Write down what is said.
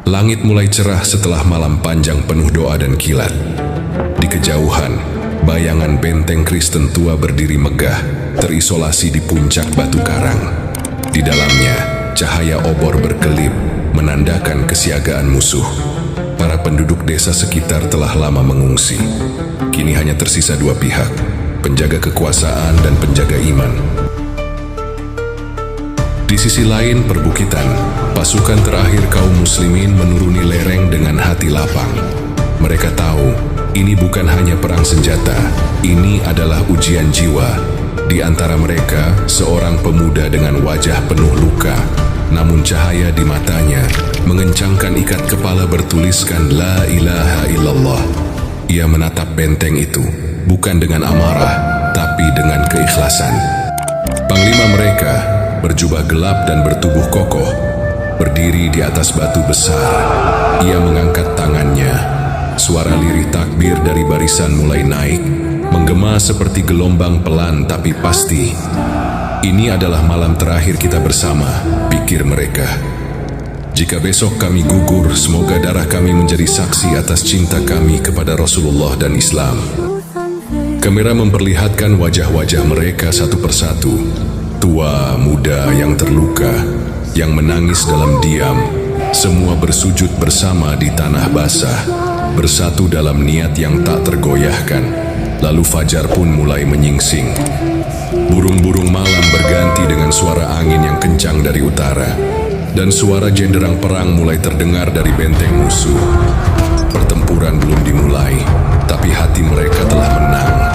Langit mulai cerah setelah malam panjang penuh doa dan kilat. Di kejauhan, bayangan benteng Kristen tua berdiri megah, terisolasi di puncak batu karang. Di dalamnya, cahaya obor berkelip, menandakan kesiagaan musuh. Para penduduk desa sekitar telah lama mengungsi. Kini hanya tersisa dua pihak, penjaga kekuasaan dan penjaga iman. Di sisi lain perbukitan, pasukan terakhir kaum muslimin menuruni lereng dengan hati lapang. Mereka tahu, ini bukan hanya perang senjata, ini adalah ujian jiwa. Di antara mereka, seorang pemuda dengan wajah penuh luka, namun cahaya di matanya mengencangkan ikat kepala bertuliskan La ilaha illallah. Ia menatap benteng itu, bukan dengan amarah, tapi dengan keikhlasan. Panglima mereka berjubah gelap dan bertubuh kokoh, berdiri di atas batu besar. Ia mengangkat tangannya. Suara lirih takbir dari barisan mulai naik, menggema seperti gelombang pelan tapi pasti. Ini adalah malam terakhir kita bersama, pikir mereka. Jika besok kami gugur, semoga darah kami menjadi saksi atas cinta kami kepada Rasulullah dan Islam. Kamera memperlihatkan wajah-wajah mereka satu persatu. Tua, muda, yang terluka, yang menangis dalam diam, semua bersujud bersama di tanah basah, bersatu dalam niat yang tak tergoyahkan. Lalu fajar pun mulai menyingsing. Burung-burung malam berganti dengan suara angin yang kencang dari utara, dan suara jenderang perang mulai terdengar dari benteng musuh. Pertempuran belum dimulai, tapi hati mereka telah menang.